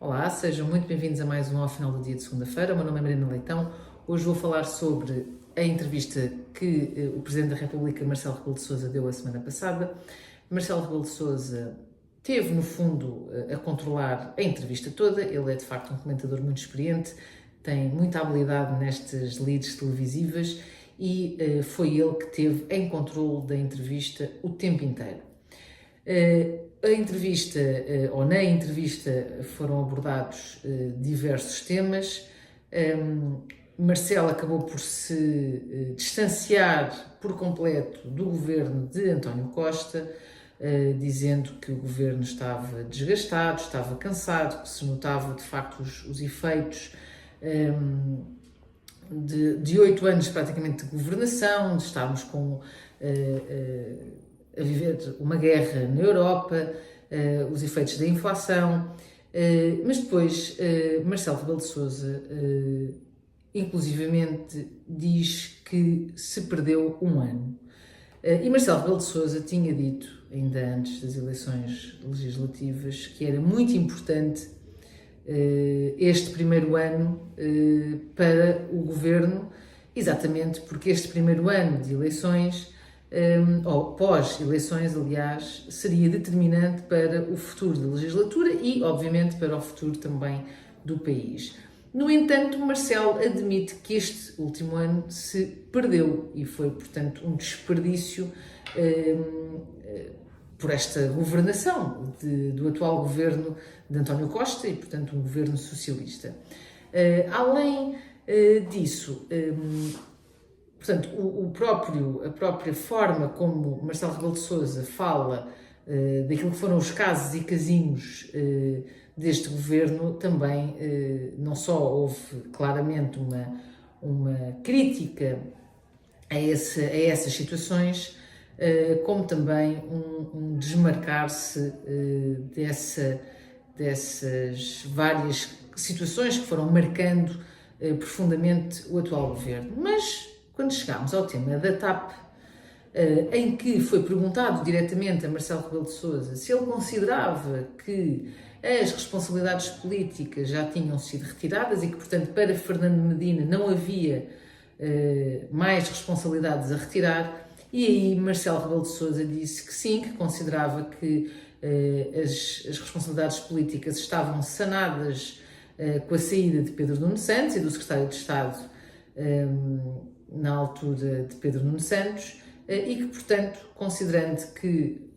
Olá, sejam muito bem-vindos a mais um Ao Final do Dia de Segunda-feira. O meu nome é Mariana Leitão. Hoje vou falar sobre a entrevista que o Presidente da República, Marcelo Rebelo de Sousa, deu a semana passada. Marcelo Rebelo de Sousa teve, no fundo, a controlar a entrevista toda. Ele é, de facto, um comentador muito experiente, tem muita habilidade nestas leads televisivas e foi ele que teve em controle da entrevista o tempo inteiro. A entrevista, ou na entrevista, foram abordados diversos temas. Marcelo acabou por se distanciar por completo do governo de António Costa, dizendo que o governo estava desgastado, estava cansado, que se notava de facto os efeitos de 8 anos praticamente de governação, de estarmos a viver uma guerra na Europa, os efeitos da inflação, mas depois Marcelo Rebelo de Sousa inclusivamente diz que se perdeu um ano. E Marcelo Rebelo de Sousa tinha dito, ainda antes das eleições legislativas, que era muito importante este primeiro ano para o governo, exatamente porque este primeiro ano de eleições, ou pós-eleições, aliás, seria determinante para o futuro da legislatura e, obviamente, para o futuro também do país. No entanto, Marcelo admite que este último ano se perdeu e foi, portanto, um desperdício por esta governação do atual governo de António Costa e, portanto, um governo socialista. Além disso, portanto, a própria forma como Marcelo Rebelo de Sousa fala daquilo que foram os casos e casinhos deste governo, também não só houve claramente uma crítica a essas situações, como também um desmarcar-se dessas várias situações que foram marcando profundamente o atual governo. Mas, quando chegámos ao tema da TAP, em que foi perguntado diretamente a Marcelo Rebelo de Sousa se ele considerava que as responsabilidades políticas já tinham sido retiradas e que, portanto, para Fernando Medina não havia mais responsabilidades a retirar, e aí Marcelo Rebelo de Sousa disse que sim, que considerava que as responsabilidades políticas estavam sanadas com a saída de Pedro Nuno Santos e do secretário de Estado na altura de Pedro Nuno Santos, e que, portanto, considerando que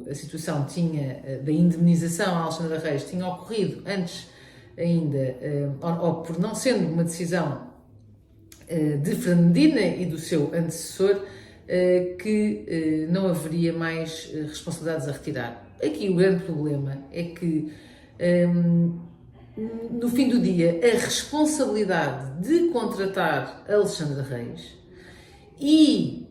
a situação da indemnização a Alexandra Reis tinha ocorrido antes ainda, ou por não sendo uma decisão de Fernando Medina e do seu antecessor, que não haveria mais responsabilidades a retirar. Aqui o grande problema é que, no fim do dia, a responsabilidade de contratar Alexandra Reis e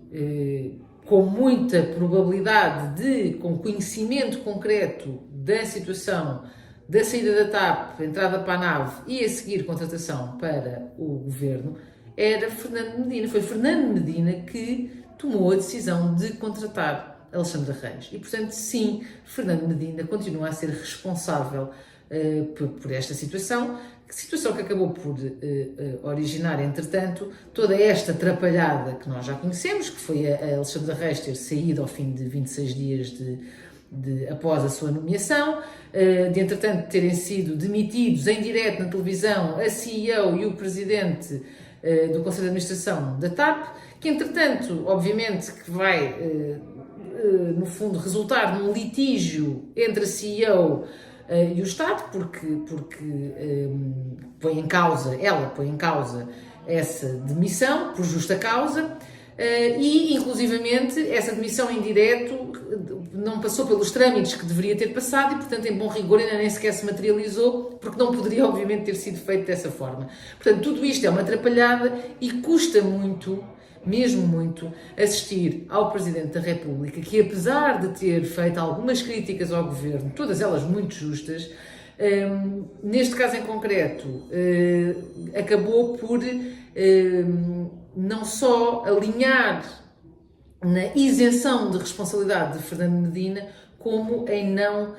com muita probabilidade com conhecimento concreto da situação da saída da TAP, entrada para a nave e a seguir contratação para o governo, era Fernando Medina. Foi Fernando Medina que tomou a decisão de contratar Alexandra Reis. E, portanto, sim, Fernando Medina continua a ser responsável por esta situação que acabou por originar, entretanto, toda esta atrapalhada que nós já conhecemos, que foi a Alexandra Reis ter saído ao fim de 26 dias após a sua nomeação, de, entretanto, terem sido demitidos em direto na televisão a CEO e o presidente do Conselho de Administração da TAP, que, entretanto, obviamente, que vai, no fundo, resultar num litígio entre a CEO e o Estado, porque ela põe em causa essa demissão, por justa causa, e inclusivamente essa demissão em direto não passou pelos trâmites que deveria ter passado e, portanto, em bom rigor ainda nem sequer se materializou, porque não poderia, obviamente, ter sido feito dessa forma. Portanto, tudo isto é uma atrapalhada e custa muito, mesmo muito, assistir ao Presidente da República, que apesar de ter feito algumas críticas ao Governo, todas elas muito justas, neste caso em concreto, acabou por não só alinhar na isenção de responsabilidade de Fernando Medina, como em não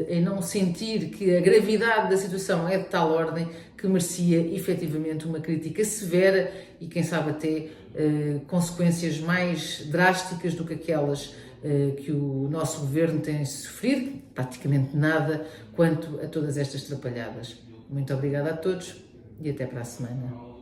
em não sentir que a gravidade da situação é de tal ordem que merecia efetivamente uma crítica severa e, quem sabe, até consequências mais drásticas do que aquelas que o nosso governo tem sofrido, praticamente nada, quanto a todas estas trapalhadas. Muito obrigada a todos e até para a semana.